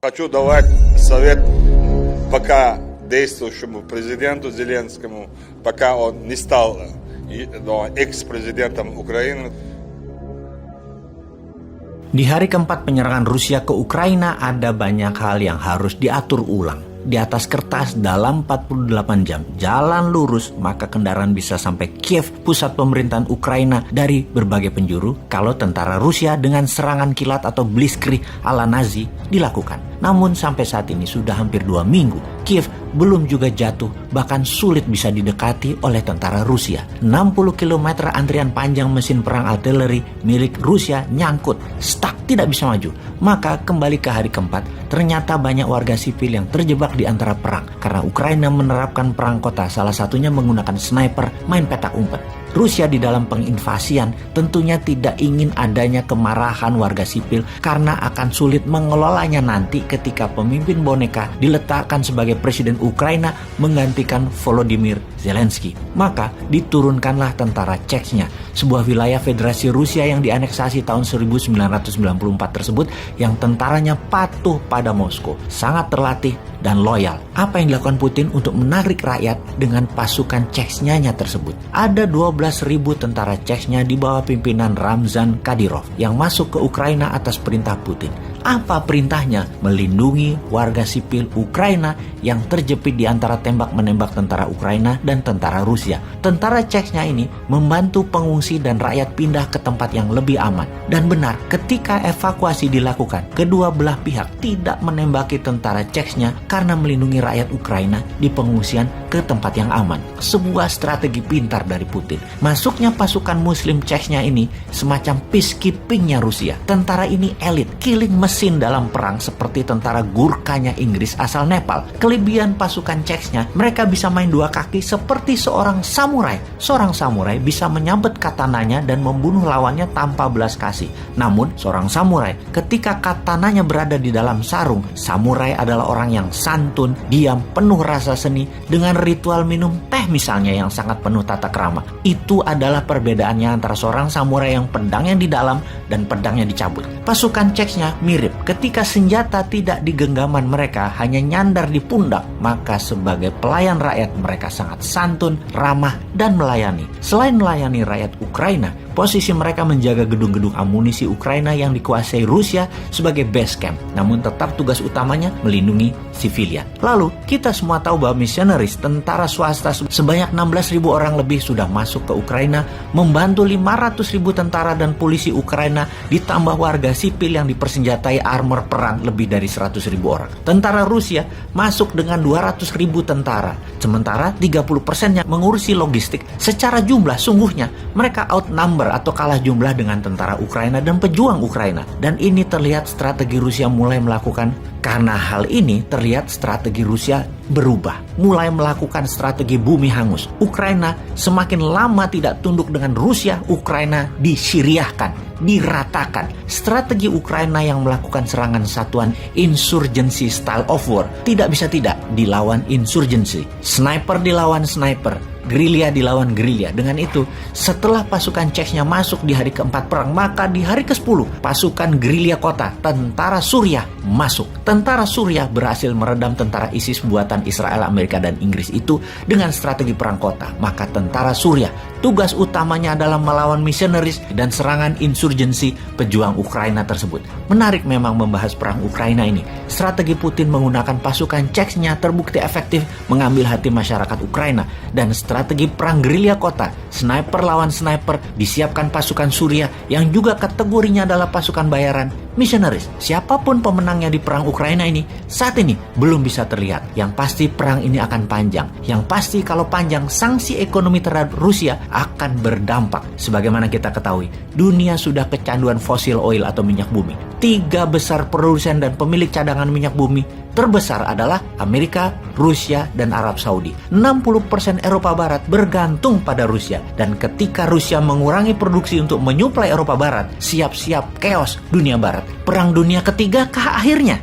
Хочу давать совет пока действующему президенту Зеленскому, пока он не стал экс-президентом Украины. Di hari keempat penyerangan Rusia ke Ukraina, ada banyak hal yang harus diatur ulang. Di atas kertas dalam 48 jam, jalan lurus, maka kendaraan bisa sampai Kiev, pusat pemerintahan Ukraina, dari berbagai penjuru kalau tentara Rusia dengan serangan kilat atau blitzkrieg ala Nazi dilakukan. Namun sampai saat ini sudah hampir 2 minggu, Kiev belum juga jatuh, bahkan sulit bisa didekati oleh tentara Rusia. 60 km antrian panjang mesin perang artileri milik Rusia nyangkut, stuck, tidak bisa maju. Maka kembali ke hari keempat, ternyata banyak warga sipil yang terjebak di antara perang karena Ukraina menerapkan perang kota, salah satunya menggunakan sniper, main petak umpet. Rusia di dalam penginvasian tentunya tidak ingin adanya kemarahan warga sipil karena akan sulit mengelolanya nanti ketika pemimpin boneka diletakkan sebagai presiden Ukraina menggantikan Volodymyr Zelensky. Maka diturunkanlah tentara Chechnya, sebuah wilayah federasi Rusia yang dianeksasi tahun 1994 tersebut, yang tentaranya patuh pada Moskow, sangat terlatih dan loyal. Apa yang dilakukan Putin untuk menarik rakyat dengan pasukan Chechnya tersebut? Ada 12.000 tentara Chechnya di bawah pimpinan Ramzan Kadyrov yang masuk ke Ukraina atas perintah Putin. Apa perintahnya? Melindungi warga sipil Ukraina yang terjepit di antara tembak-menembak tentara Ukraina dan tentara Rusia. Tentara Chechnya ini membantu pengungsi dan rakyat pindah ke tempat yang lebih aman. Dan benar, ketika evakuasi dilakukan, kedua belah pihak tidak menembaki tentara Chechnya karena melindungi rakyat Ukraina di pengungsian ke tempat yang aman. Sebuah strategi pintar dari Putin. Masuknya pasukan Muslim Chechnya ini semacam peacekeepingnya Rusia. Tentara ini elit, killing mesin dalam perang seperti tentara Gurkhanya Inggris asal Nepal. Kelebihan pasukan Chechnya, mereka bisa main dua kaki seperti seorang samurai. Seorang samurai bisa menyabet katananya dan membunuh lawannya tanpa belas kasih. Namun, seorang samurai ketika katananya berada di dalam sarung, samurai adalah orang yang santun, diam, penuh rasa seni, dengan ritual minum teh misalnya yang sangat penuh tata krama. Itu adalah perbedaannya antara seorang samurai yang pedangnya di dalam dan pedangnya dicabut. Pasukan Chechnya mirip. Ketika senjata tidak di genggaman mereka, hanya nyandar di pundak, maka sebagai pelayan rakyat mereka sangat santun, ramah, dan melayani. Selain melayani rakyat Ukraina, posisi mereka menjaga gedung-gedung amunisi Ukraina yang dikuasai Rusia sebagai base camp. Namun tetap tugas utamanya melindungi sivilian. Lalu, kita semua tahu bahwa misionaris, tentara swasta sebanyak 16.000 orang lebih sudah masuk ke Ukraina, membantu 500.000 tentara dan polisi Ukraina, ditambah warga sipil yang dipersenjatai armor perang lebih dari 100.000 orang. Tentara Rusia masuk dengan 200.000 tentara. Sementara 30%-nya mengurusi logistik. Secara jumlah sungguhnya mereka outnumber atau kalah jumlah dengan tentara Ukraina dan pejuang Ukraina. Dan ini terlihat strategi Rusia mulai melakukan. Karena hal ini terlihat strategi Rusia berubah, mulai melakukan strategi bumi hangus. Ukraina semakin lama tidak tunduk dengan Rusia, Ukraina disyriahkan, diratakan. Strategi Ukraina yang melakukan serangan satuan insurgency style of war tidak bisa tidak dilawan insurgency. Sniper dilawan sniper, gerilya dilawan gerilya. Dengan itu, setelah pasukan Chechnya masuk di hari keempat perang, maka di hari ke-10 pasukan gerilya kota, tentara Suriah masuk. Tentara Suriah berhasil meredam tentara ISIS buatan Israel, Amerika, dan Inggris itu dengan strategi perang kota. Maka tentara Suriah tugas utamanya adalah melawan misionaris dan serangan insurgensi pejuang Ukraina tersebut. Menarik memang membahas perang Ukraina ini. Strategi Putin menggunakan pasukan Chechnya terbukti efektif mengambil hati masyarakat Ukraina. Dan strategi perang gerilya kota, sniper lawan sniper, disiapkan pasukan Suriah yang juga kategorinya adalah pasukan bayaran, misionaris. Siapapun pemenangnya di perang Ukraina ini saat ini belum bisa terlihat. Yang pasti perang ini akan panjang. Yang pasti kalau panjang, sanksi ekonomi terhadap Rusia akan berdampak. Sebagaimana kita ketahui, dunia sudah kecanduan fosil oil atau minyak bumi. 3 besar produsen dan pemilik cadangan minyak bumi terbesar adalah Amerika, Rusia, dan Arab Saudi. 60% Eropa Barat bergantung pada Rusia. Dan ketika Rusia mengurangi produksi untuk menyuplai Eropa Barat, siap-siap chaos dunia Barat. Perang dunia ketiga kah akhirnya?